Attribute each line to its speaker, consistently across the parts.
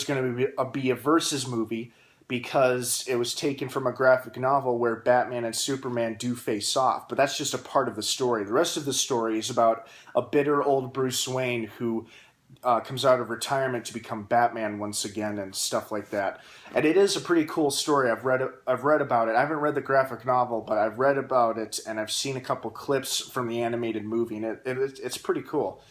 Speaker 1: going to be a versus movie because it was taken from a graphic novel where Batman and Superman do face off. But that's just a part of the story. The rest of the story is about a bitter old Bruce Wayne who comes out of retirement to become Batman once again and stuff like that. And it is a pretty cool story. I've read about it. I haven't read the graphic novel, but I've read about it and I've seen a couple clips from the animated movie, and it's pretty cool.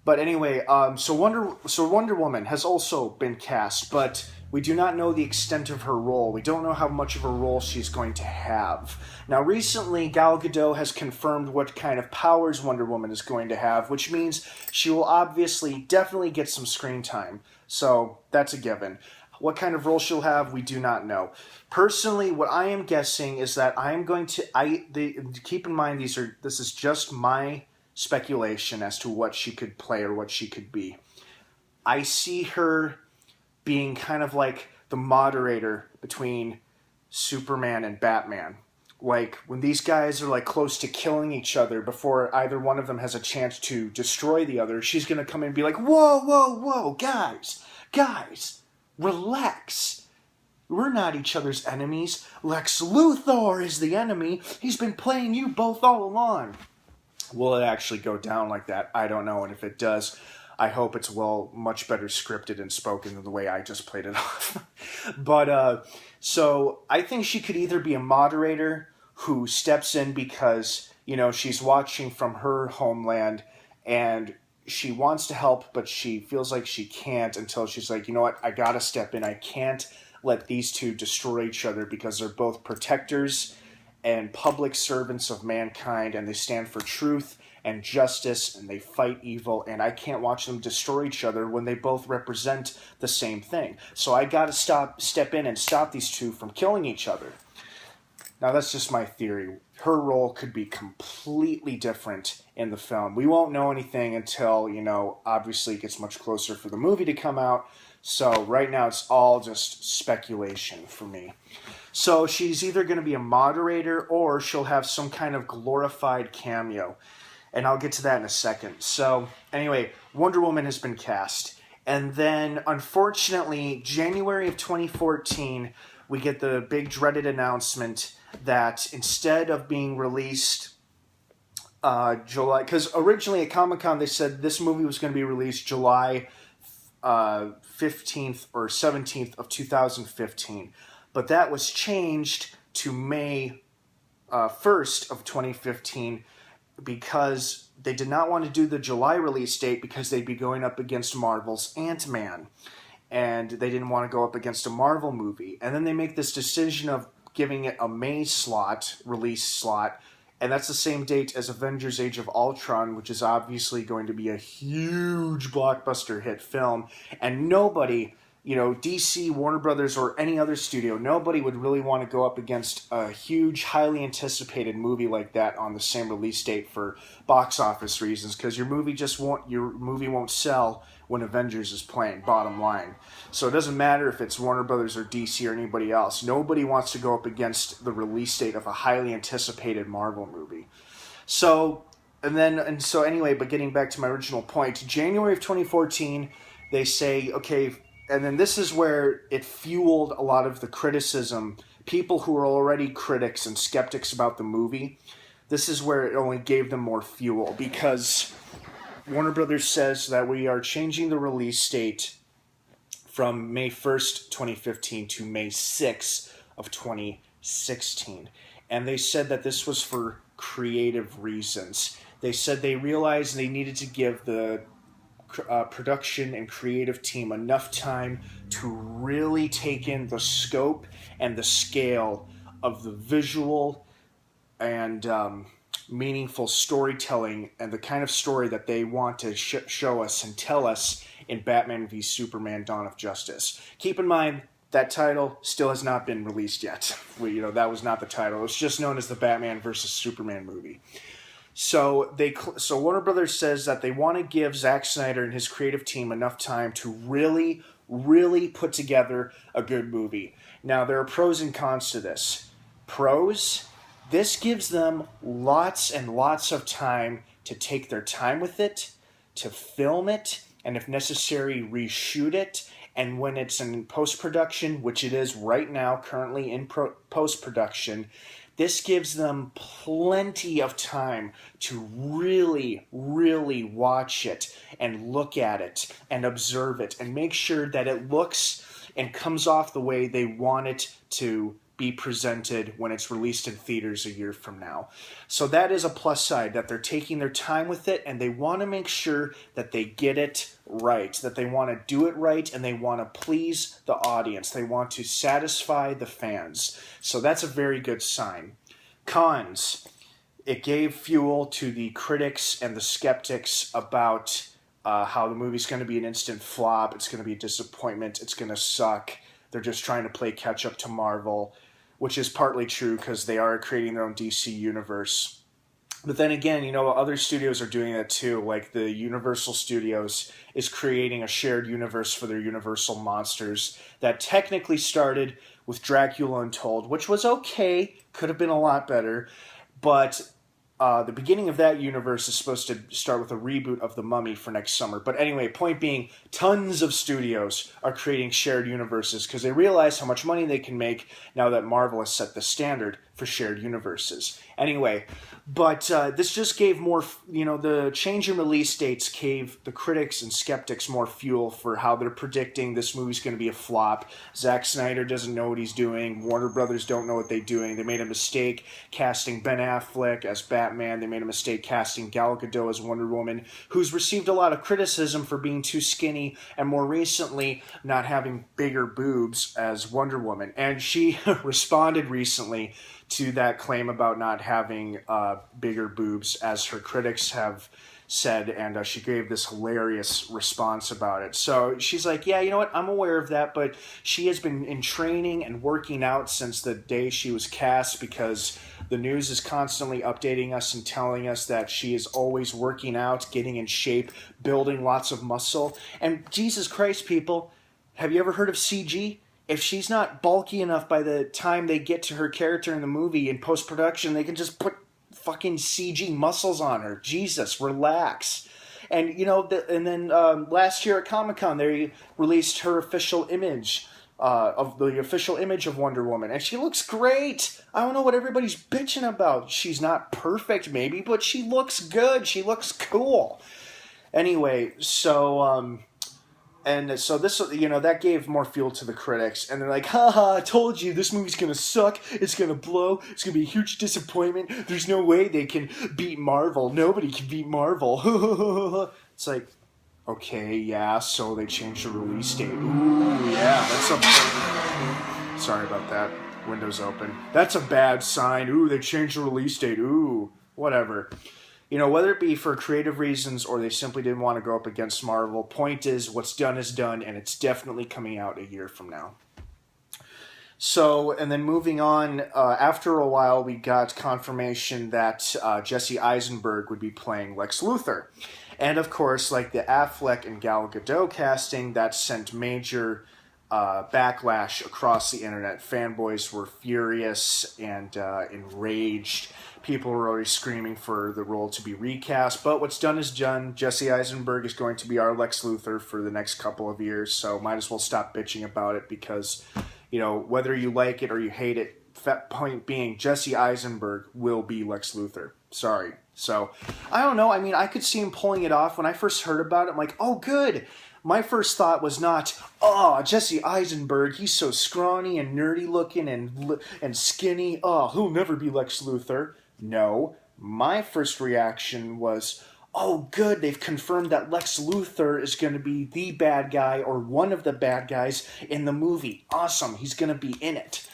Speaker 1: But anyway, so Wonder Woman has also been cast, but we do not know the extent of her role. We don't know how much of a role she's going to have. Now, recently, Gal Gadot has confirmed what kind of powers Wonder Woman is going to have, which means she will definitely get some screen time. So that's a given. What kind of role she'll have, we do not know. Personally, what I am guessing is that I am going to... keep in mind, this is just my speculation as to what she could play or what she could be. I see her being kind of like the moderator between Superman and Batman. Like, when these guys are like close to killing each other before either one of them has a chance to destroy the other, she's going to come in and be like, whoa, whoa, whoa, guys, relax. We're not each other's enemies. Lex Luthor is the enemy. He's been playing you both all along. Will it actually go down like that? I don't know, and if it does, I hope it's much better scripted and spoken than the way I just played it off. But, so I think she could either be a moderator who steps in because, she's watching from her homeland and she wants to help, but she feels like she can't until she's like, you know what, I gotta step in. I can't let these two destroy each other because they're both protectors and public servants of mankind, and they stand for truth and justice, and they fight evil, and I can't watch them destroy each other when they both represent the same thing. So I gotta step in and stop these two from killing each other. Now, that's just my theory. Her role could be completely different in the film. We won't know anything until, obviously it gets much closer for the movie to come out. So right now it's all just speculation for me. So she's either going to be a moderator or she'll have some kind of glorified cameo. And I'll get to that in a second. So anyway, Wonder Woman has been cast. And then, unfortunately, January of 2014, we get the big dreaded announcement that instead of being released July... Because originally at Comic-Con they said this movie was going to be released July 15th or 17th of 2015. But that was changed to May 1st of 2015 because they did not want to do the July release date because they'd be going up against Marvel's Ant-Man. And they didn't want to go up against a Marvel movie. And then they make this decision of giving it a May release slot, and that's the same date as Avengers Age of Ultron, which is obviously going to be a huge blockbuster hit film. And nobody, DC, Warner Brothers, or any other studio, nobody would really want to go up against a huge, highly anticipated movie like that on the same release date for box office reasons, because your movie won't sell when Avengers is playing, bottom line. So it doesn't matter if it's Warner Brothers or DC or anybody else. Nobody wants to go up against the release date of a highly anticipated Marvel movie. So anyway, but getting back to my original point, January of 2014, they say, okay, and then this is where it fueled a lot of the criticism. People who are already critics and skeptics about the movie, this is where it only gave them more fuel, because Warner Brothers says that we are changing the release date from May 1st, 2015 to May 6th of 2016. And they said that this was for creative reasons. They said they realized they needed to give the production and creative team enough time to really take in the scope and the scale of the visual and meaningful storytelling and the kind of story that they want to show us and tell us in Batman v Superman: Dawn of Justice. Keep in mind, that title still has not been released yet. That was not the title. It's just known as the Batman versus Superman movie. So Warner Brothers says that they want to give Zack Snyder and his creative team enough time to really, really put together a good movie. Now, there are pros and cons to this. Pros: this gives them lots and lots of time to take their time with it, to film it, and if necessary, reshoot it, And when it's in post-production, which it is right now, currently in post-production, this gives them plenty of time to really, really watch it and look at it and observe it and make sure that it looks and comes off the way they want it to be presented when it's released in theaters a year from now. So that is a plus side, that they're taking their time with it and they want to make sure that they get it right, that they want to do it right, and they want to please the audience. They want to satisfy the fans. So that's a very good sign. Cons. It gave fuel to the critics and the skeptics about how the movie's going to be an instant flop, it's going to be a disappointment, it's going to suck, they're just trying to play catch up to Marvel, which is partly true because they are creating their own DC universe. But then again, you know, other studios are doing that too. Like the Universal Studios is creating a shared universe for their Universal monsters that technically started with Dracula Untold, which was okay, could have been a lot better, but the beginning of that universe is supposed to start with a reboot of The Mummy for next summer. But anyway, point being, tons of studios are creating shared universes because they realize how much money they can make now that Marvel has set the standard for shared universes. Anyway, but this just gave more, you know, the change in release dates gave the critics and skeptics more fuel for how they're predicting this movie's going to be a flop. Zack Snyder doesn't know what he's doing. Warner Brothers don't know what they're doing. They made a mistake casting Ben Affleck as Batman. They made a mistake casting Gal Gadot as Wonder Woman, who's received a lot of criticism for being too skinny and more recently not having bigger boobs as Wonder Woman. And she responded recently to that claim about not having bigger boobs, as her critics have said, and she gave this hilarious response about it. So she's like, yeah, you know what, I'm aware of that, but she has been in training and working out since the day she was cast, because the news is constantly updating us and telling us that she is always working out, getting in shape, building lots of muscle. And Jesus Christ, people, have you ever heard of CG? If she's not bulky enough by the time they get to her character in the movie in post-production, they can just put fucking CG muscles on her. Jesus, relax. And, you know, then last year at Comic-Con, they released her official image, of Wonder Woman. And she looks great. I don't know what everybody's bitching about. She's not perfect, maybe, but she looks good. She looks cool. Anyway, so... And so this, you know, that gave more fuel to the critics. And they're like, haha, I told you, this movie's going to suck. It's going to blow. It's going to be a huge disappointment. There's no way they can beat Marvel. Nobody can beat Marvel. It's like, okay, yeah, so they changed the release date. Ooh, yeah, that's a... Sorry about that. Windows open. That's a bad sign. Ooh, they changed the release date. Ooh, whatever. You know, whether it be for creative reasons or they simply didn't want to go up against Marvel, point is, what's done is done, and it's definitely coming out a year from now. So, and then moving on, after a while, we got confirmation that Jesse Eisenberg would be playing Lex Luthor. And of course, like the Affleck and Gal Gadot casting, that sent major backlash across the internet. Fanboys were furious and enraged. People were already screaming for the role to be recast, but what's done is done. Jesse Eisenberg is going to be our Lex Luthor for the next couple of years, so might as well stop bitching about it because, you know, whether you like it or you hate it, point being, Jesse Eisenberg will be Lex Luthor. Sorry. So, I don't know. I mean, I could see him pulling it off. When I first heard about it, I'm like, oh, good. My first thought was not, oh, Jesse Eisenberg, he's so scrawny and nerdy looking and skinny. Oh, he'll never be Lex Luthor. No, my first reaction was, oh, good, they've confirmed that Lex Luthor is going to be the bad guy or one of the bad guys in the movie. Awesome, he's going to be in it.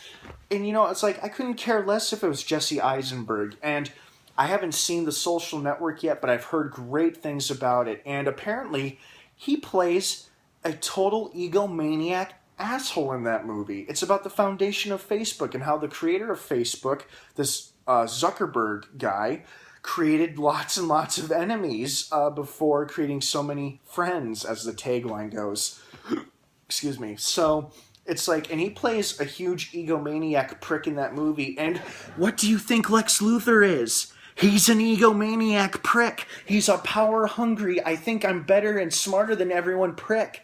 Speaker 1: And, you know, it's like, I couldn't care less if it was Jesse Eisenberg. And I haven't seen The Social Network yet, but I've heard great things about it. And apparently, he plays a total egomaniac asshole in that movie. It's about the foundation of Facebook and how the creator of Facebook, this Zuckerberg guy, created lots and lots of enemies before creating so many friends, as the tagline goes. Excuse me. So it's like, and he plays a huge egomaniac prick in that movie. And what do you think Lex Luthor is? He's an egomaniac prick. He's a power-hungry, I think I'm better and smarter than everyone prick.